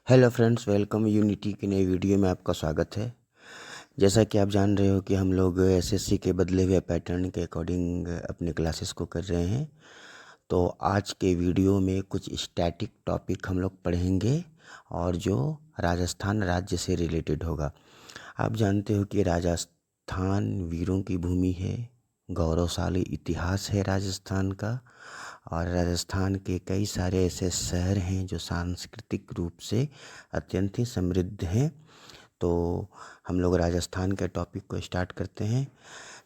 Hello friends, welcome unity की नई video में आपका स्वागत है। जैसा कि आप जान रहे हो कि हम लोग एसएससी के बदले हुए पैटर्न के अकॉर्डिंग अपने क्लासेस को कर रहे हैं। तो आज के वीडियो में कुछ स्टैटिक टॉपिक हम लोग पढ़ेंगे और जो राजस्थान राज्य से रिलेटेड होगा। आप जानते हो कि राजस्थान वीरों की भूमि है, गौरवशाली इतिहास है राजस्थान का। और राजस्थान के कई सारे ऐसे शहर हैं जो सांस्कृतिक रूप से अत्यंत ही समृद्ध हैं। तो हम लोग राजस्थान के टॉपिक को स्टार्ट करते हैं।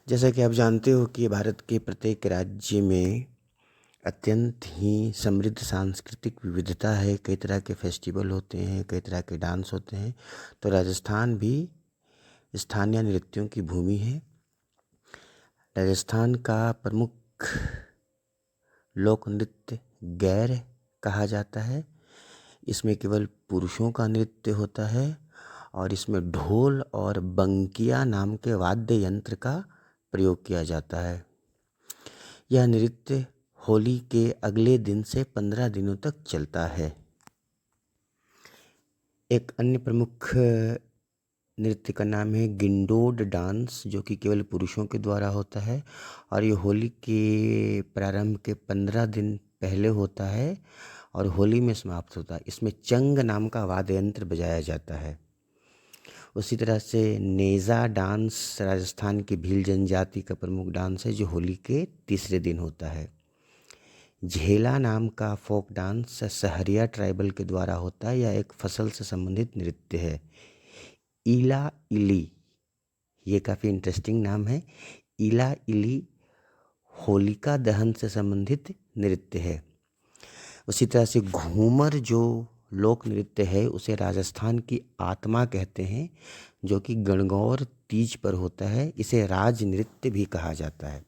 जैसा कि आप जानते हो कि भारत के प्रत्येक राज्य में अत्यंत ही समृद्ध सांस्कृतिक विविधता है। कई तरह के फेस्टिवल होते हैं, कई तरह के डांस होते हैं। तो राजस्थान भी स्थानीय नृत्यों की भूमि है। राजस्थान का प्रमुख लोक नृत्य गैर कहा जाता है। इसमें केवल पुरुषों का नृत्य होता है और इसमें ढोल और बंकिया नाम के वाद्य यंत्र का प्रयोग किया जाता है। यह नृत्य होली के अगले दिन से 15 दिनों तक चलता है। एक अन्य प्रमुख नृत्य का नाम है गिंडोड डांस, जो कि केवल पुरुषों के द्वारा होता है और ये होली के प्रारंभ के 15 दिन पहले होता है और होली में समाप्त होता है। इसमें चंग नाम का वाद्य यंत्र बजाया जाता है। उसी तरह से नेज़ा डांस राजस्थान की भील जनजाति का प्रमुख डांस है, जो होली के तीसरे दिन होता है। झेला नाम का फोक डांस सहरिया ट्राइबल के द्वारा होता है। यह एक फसल से संबंधित नृत्य है। इला इली, ये काफ़ी इंटरेस्टिंग नाम है। इला इली होलिका दहन से संबंधित नृत्य है। उसी तरह से घूमर जो लोक नृत्य है उसे राजस्थान की आत्मा कहते हैं, जो कि गणगौर तीज पर होता है। इसे राज नृत्य भी कहा जाता है।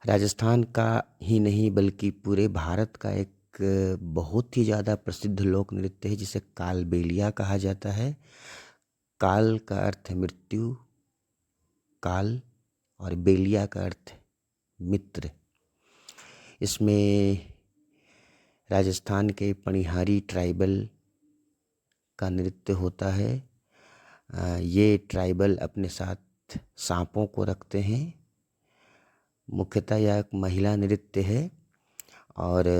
राजस्थान का ही नहीं बल्कि पूरे भारत का एक बहुत ही ज़्यादा प्रसिद्ध लोक नृत्य है जिसे कालबेलिया कहा जाता है। काल का अर्थ है मृत्यु, काल, और बेलिया का अर्थ मित्र। इसमें राजस्थान के पनिहारी ट्राइबल का नृत्य होता है। ये ट्राइबल अपने साथ सांपों को रखते हैं। मुख्यतः यह एक महिला नृत्य है और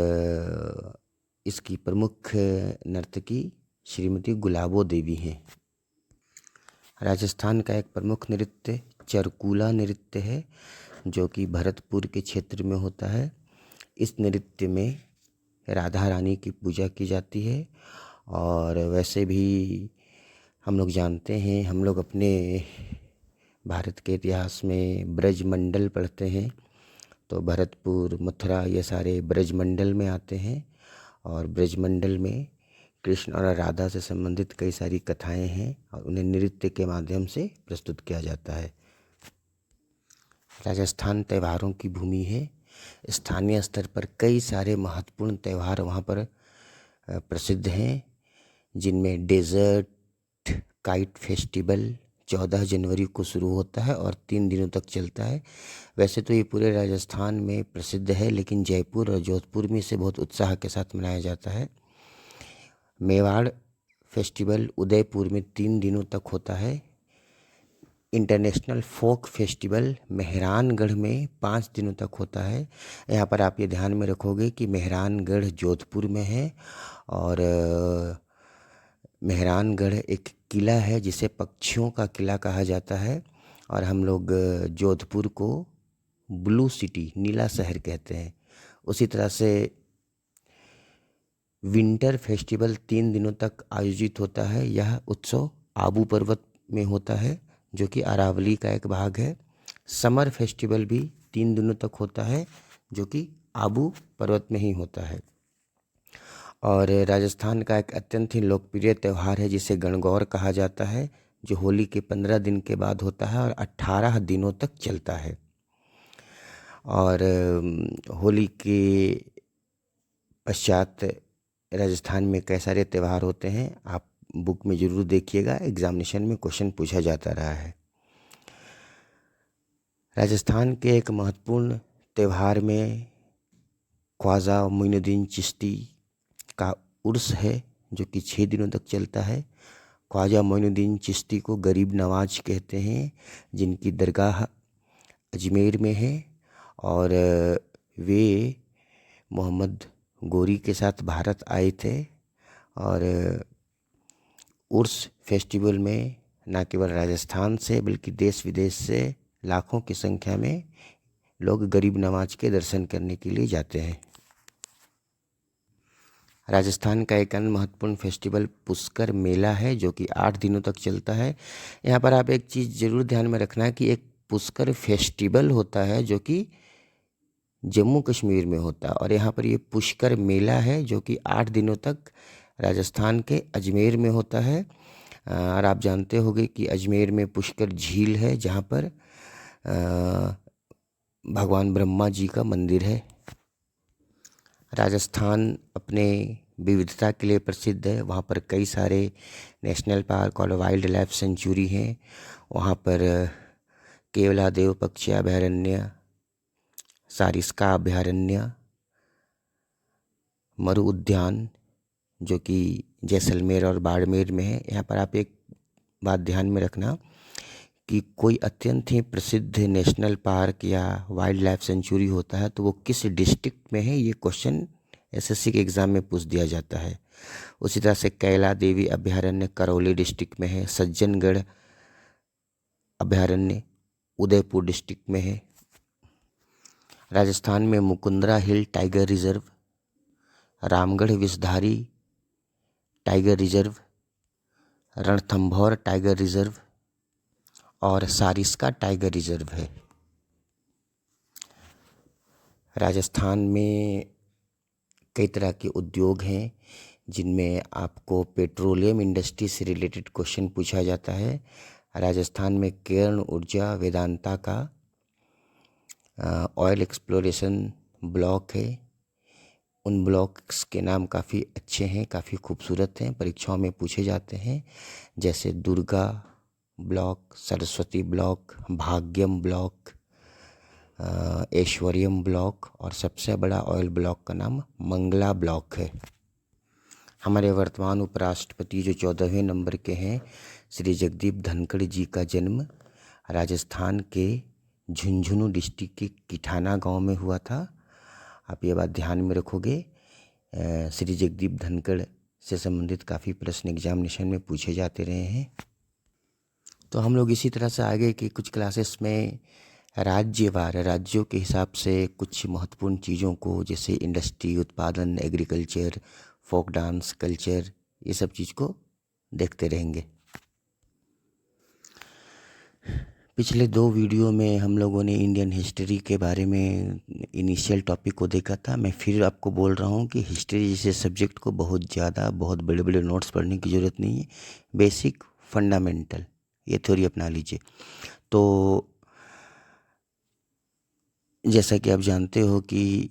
इसकी प्रमुख नर्तकी श्रीमती गुलाबो देवी हैं। राजस्थान का एक प्रमुख नृत्य चरकूला नृत्य है, जो कि भरतपुर के क्षेत्र में होता है। इस नृत्य में राधा रानी की पूजा की जाती है और वैसे भी हम लोग जानते हैं, हम लोग अपने भारत के इतिहास में ब्रजमंडल पढ़ते हैं। तो भरतपुर, मथुरा, ये सारे ब्रजमंडल में आते हैं और ब्रजमंडल में कृष्ण और राधा से संबंधित कई सारी कथाएं हैं और उन्हें नृत्य के माध्यम से प्रस्तुत किया जाता है। राजस्थान त्योहारों की भूमि है। स्थानीय स्तर पर कई सारे महत्वपूर्ण त्यौहार वहाँ पर प्रसिद्ध हैं, जिनमें डेजर्ट काइट फेस्टिवल 14 जनवरी को शुरू होता है और 3 दिनों तक चलता है। वैसे तो ये पूरे राजस्थान में प्रसिद्ध है, लेकिन जयपुर और जोधपुर में इसे बहुत उत्साह के साथ मनाया जाता है। मेवाड़ फेस्टिवल उदयपुर में 3 दिनों तक होता है। इंटरनेशनल फोक फेस्टिवल मेहरानगढ़ में 5 दिनों तक होता है। यहाँ पर आप ये ध्यान में रखोगे कि मेहरानगढ़ जोधपुर में है और मेहरानगढ़ एक किला है जिसे पक्षियों का किला कहा जाता है और हम लोग जोधपुर को ब्लू सिटी, नीला शहर कहते हैं। उसी तरह से विंटर फेस्टिवल 3 दिनों तक आयोजित होता है। यह उत्सव आबू पर्वत में होता है, जो कि अरावली का एक भाग है। समर फेस्टिवल भी 3 दिनों तक होता है, जो कि आबू पर्वत में ही होता है। और राजस्थान का एक अत्यंत ही लोकप्रिय त्यौहार है जिसे गणगौर कहा जाता है, जो होली के 15 दिन के बाद होता है और 18 दिनों तक चलता है। और होली के पश्चात राजस्थान में कई सारे त्यौहार होते हैं। आप बुक में ज़रूर देखिएगा, एग्जामिनेशन में क्वेश्चन पूछा जाता रहा है। राजस्थान के एक महत्वपूर्ण त्यौहार में ख्वाजा मोइनुद्दीन चिश्ती का उर्स है, जो कि 6 दिनों तक चलता है। ख्वाजा मोइनुद्दीन चिश्ती को गरीब नवाज कहते हैं, जिनकी दरगाह अजमेर में है, और वे मोहम्मद गोरी के साथ भारत आए थे। और उर्स फेस्टिवल में न केवल राजस्थान से बल्कि देश विदेश से लाखों की संख्या में लोग गरीब नवाज के दर्शन करने के लिए जाते हैं। राजस्थान का एक अन्य महत्वपूर्ण फेस्टिवल पुष्कर मेला है, जो कि 8 दिनों तक चलता है। यहाँ पर आप एक चीज़ ज़रूर ध्यान में रखना है कि एक पुष्कर फेस्टिवल होता है जो कि जम्मू कश्मीर में होता है, और यहाँ पर ये पुष्कर मेला है जो कि 8 दिनों तक राजस्थान के अजमेर में होता है। और आप जानते होंगे कि अजमेर में पुष्कर झील है, जहाँ पर भगवान ब्रह्मा जी का मंदिर है। राजस्थान अपने विविधता के लिए प्रसिद्ध है। वहाँ पर कई सारे नेशनल पार्क और वाइल्ड लाइफ सेंचुरी हैं। वहाँ पर केवलादेव पक्षी अभयारण्य, सारिस्का अभयारण्य, मरु उद्यान जो कि जैसलमेर और बाड़मेर में है। यहाँ पर आप एक बात ध्यान में रखना कि कोई अत्यंत ही प्रसिद्ध नेशनल पार्क या वाइल्ड लाइफ सेंचुरी होता है तो वो किस डिस्ट्रिक्ट में है, ये क्वेश्चन एसएससी के एग्ज़ाम में पूछ दिया जाता है। उसी तरह से कैला देवी अभयारण्य करौली डिस्ट्रिक्ट में है। सज्जनगढ़ अभयारण्य उदयपुर डिस्ट्रिक्ट में है। राजस्थान में Mukundra hill tiger reserve, Ramgarh Vishdhari tiger reserve, Ranthambore tiger reserve और सारिस्का टाइगर रिजर्व है। राजस्थान में कई तरह के उद्योग हैं जिनमें आपको पेट्रोलियम इंडस्ट्री से रिलेटेड क्वेश्चन पूछा जाता है। राजस्थान में केर्ण ऊर्जा वेदांता का ऑयल एक्सप्लोरेशन ब्लॉक है। उन ब्लॉक्स के नाम काफ़ी अच्छे हैं, काफ़ी खूबसूरत हैं, परीक्षाओं में पूछे जाते हैं, जैसे Durga block, Saraswati block, Bhagyam block, Aishwaryam block, और सबसे बड़ा ऑयल ब्लॉक का नाम मंगला ब्लॉक है। हमारे वर्तमान उपराष्ट्रपति जो 14वें नंबर के हैं, श्री जगदीप धनखड़ जी का जन्म राजस्थान के झुंझुनू डिस्ट्रिक्ट के किठाना गांव में हुआ था। आप ये बात ध्यान में रखोगे। श्री जगदीप धनखड़ से संबंधित काफ़ी प्रश्न एग्जामिनेशन में पूछे जाते रहे हैं। तो हम लोग इसी तरह से आगे की कुछ क्लासेस में राज्यवार, राज्यों के हिसाब से कुछ महत्वपूर्ण चीज़ों को, जैसे इंडस्ट्री, उत्पादन, एग्रीकल्चर, फोक डांस, कल्चर, ये सब चीज़ को देखते रहेंगे। पिछले 2 वीडियो में हम लोगों ने इंडियन हिस्ट्री के बारे में इनिशियल टॉपिक को देखा था। मैं फिर आपको बोल रहा हूँ कि हिस्ट्री जैसे सब्जेक्ट को बहुत बड़े बड़े नोट्स पढ़ने की ज़रूरत नहीं है। बेसिक, फंडामेंटल ये थ्योरी अपना लीजिए। तो जैसा कि आप जानते हो कि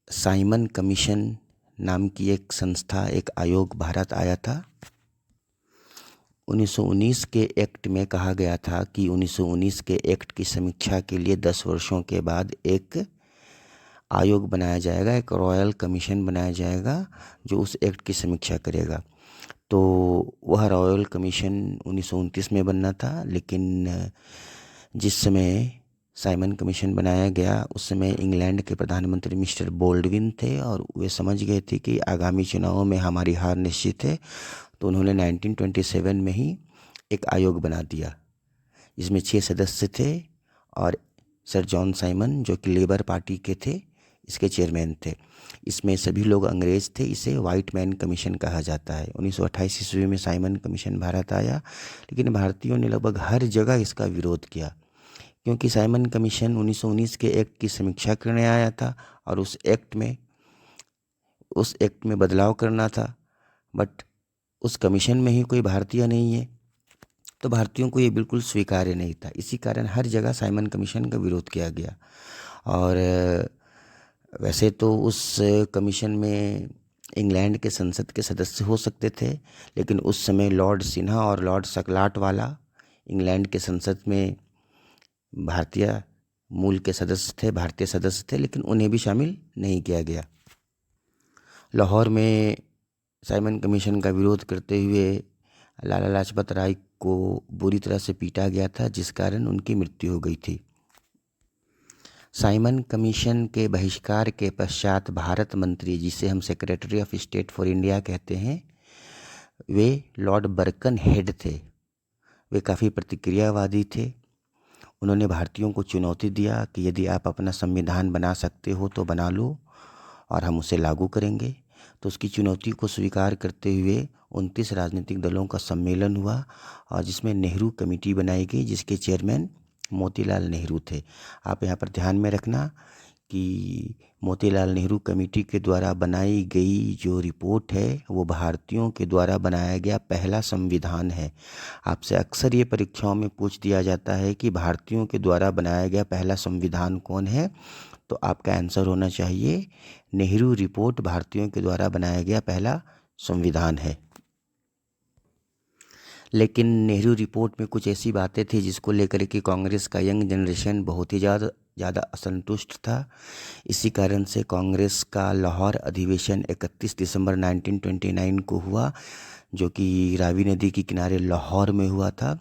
साइमन कमीशन नाम की एक संस्था, एक आयोग भारत आया था। 1919 के एक्ट में कहा गया था कि 1919 के एक्ट की समीक्षा के लिए 10 वर्षों के बाद एक आयोग बनाया जाएगा, एक रॉयल कमीशन बनाया जाएगा जो उस एक्ट की समीक्षा करेगा। तो वह रॉयल कमीशन 1929 में बनना था, लेकिन जिस समय साइमन कमीशन बनाया गया उस समय इंग्लैंड के प्रधानमंत्री मिस्टर बोल्डविन थे, और वे समझ गए थे कि आगामी चुनावों में हमारी हार निश्चित है। तो उन्होंने 1927 में ही एक आयोग बना दिया, जिसमें 6 सदस्य थे, और सर जॉन साइमन जो कि लेबर पार्टी के थे, इसके चेयरमैन थे। इसमें सभी लोग अंग्रेज़ थे। इसे वाइट मैन कमीशन कहा जाता है। 1928 ईस्वी में साइमन कमीशन भारत आया, लेकिन भारतीयों ने लगभग हर जगह इसका विरोध किया, क्योंकि साइमन कमीशन 1919 के एक्ट की समीक्षा करने आया था और उस एक्ट में बदलाव करना था। बट उस कमीशन में ही कोई भारतीय नहीं है, तो भारतीयों को ये बिल्कुल स्वीकार्य नहीं था। इसी कारण हर जगह साइमन कमीशन का विरोध किया गया। और वैसे तो उस कमीशन में इंग्लैंड के संसद के सदस्य हो सकते थे, लेकिन उस समय लॉर्ड सिन्हा और लॉर्ड सकलाटवाला इंग्लैंड के संसद में भारतीय मूल के सदस्य थे, भारतीय सदस्य थे, लेकिन उन्हें भी शामिल नहीं किया गया। लाहौर में साइमन कमीशन का विरोध करते हुए लाला लाजपत राय को बुरी तरह से पीटा गया था, जिस कारण उनकी मृत्यु हो गई थी। साइमन कमीशन के बहिष्कार के पश्चात भारत मंत्री, जिसे हम secretary of state for India कहते हैं, वे लॉर्ड बर्कनहेड थे। वे काफ़ी प्रतिक्रियावादी थे। उन्होंने भारतीयों को चुनौती दिया कि यदि आप अपना संविधान बना सकते हो तो बना लो और हम उसे लागू करेंगे। तो उसकी चुनौती को स्वीकार करते हुए 29 राजनीतिक दलों का सम्मेलन हुआ और जिसमें नेहरू कमेटी बनाई गई, जिसके चेयरमैन मोतीलाल नेहरू थे। आप यहाँ पर ध्यान में रखना कि मोतीलाल नेहरू कमेटी के द्वारा बनाई गई जो रिपोर्ट है वो भारतीयों के द्वारा बनाया गया पहला संविधान है। आपसे अक्सर ये परीक्षाओं में पूछ दिया जाता है कि भारतीयों के द्वारा बनाया गया पहला संविधान कौन है, तो आपका आंसर होना चाहिए नेहरू रिपोर्ट भारतीयों के द्वारा बनाया गया पहला संविधान है। लेकिन नेहरू रिपोर्ट में कुछ ऐसी बातें थी जिसको लेकर के कांग्रेस का यंग जनरेशन बहुत ही ज़्यादा असंतुष्ट था। इसी कारण से कांग्रेस का लाहौर अधिवेशन 31 दिसंबर 1929 को हुआ, जो कि रावी नदी के किनारे लाहौर में हुआ था।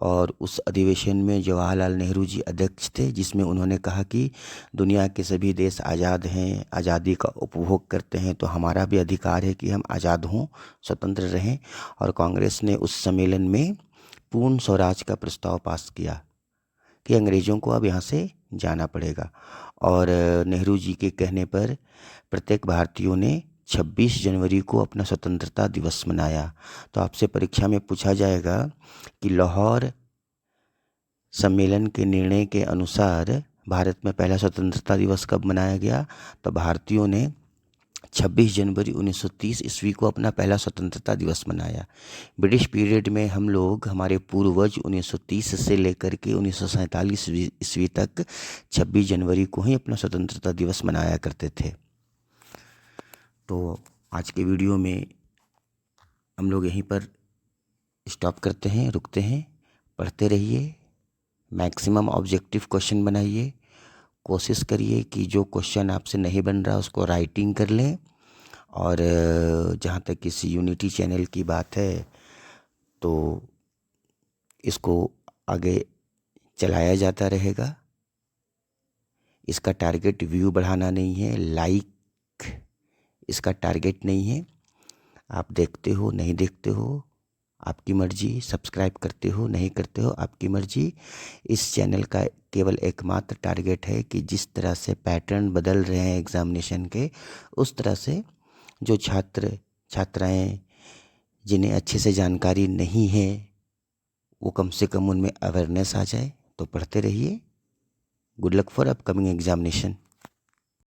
और उस अधिवेशन में जवाहरलाल नेहरू जी अध्यक्ष थे, जिसमें उन्होंने कहा कि दुनिया के सभी देश आज़ाद हैं, आज़ादी का उपभोग करते हैं, तो हमारा भी अधिकार है कि हम आज़ाद हों, स्वतंत्र रहें। और कांग्रेस ने उस सम्मेलन में पूर्ण स्वराज का प्रस्ताव पास किया कि अंग्रेज़ों को अब यहाँ से जाना पड़ेगा। और नेहरू जी के कहने पर प्रत्येक भारतीयों ने 26 जनवरी को अपना स्वतंत्रता दिवस मनाया। तो आपसे परीक्षा में पूछा जाएगा कि लाहौर सम्मेलन के निर्णय के अनुसार भारत में पहला स्वतंत्रता दिवस कब मनाया गया, तो भारतीयों ने 26 जनवरी 1930 ईस्वी को अपना पहला स्वतंत्रता दिवस मनाया। ब्रिटिश पीरियड में हम लोग, हमारे पूर्वज 1930 से लेकर के 1947 ईस्वी तक 26 जनवरी को ही अपना स्वतंत्रता दिवस मनाया करते थे। तो आज के वीडियो में हम लोग यहीं पर स्टॉप करते हैं, रुकते हैं। पढ़ते रहिए, मैक्सिमम ऑब्जेक्टिव क्वेश्चन बनाइए, कोशिश करिए कि जो क्वेश्चन आपसे नहीं बन रहा उसको राइटिंग कर लें। और जहाँ तक किसी यूनिटी चैनल की बात है तो इसको आगे चलाया जाता रहेगा। इसका टारगेट व्यू बढ़ाना नहीं है, लाइक इसका टारगेट नहीं है। आप देखते हो नहीं देखते हो आपकी मर्जी, सब्सक्राइब करते हो नहीं करते हो आपकी मर्जी। इस चैनल का केवल एकमात्र टारगेट है कि जिस तरह से पैटर्न बदल रहे हैं एग्जामिनेशन के, उस तरह से जो छात्र छात्राएं जिन्हें अच्छे से जानकारी नहीं है वो कम से कम उनमें अवेयरनेस आ जाए। तो पढ़ते रहिए। Good luck for upcoming examination.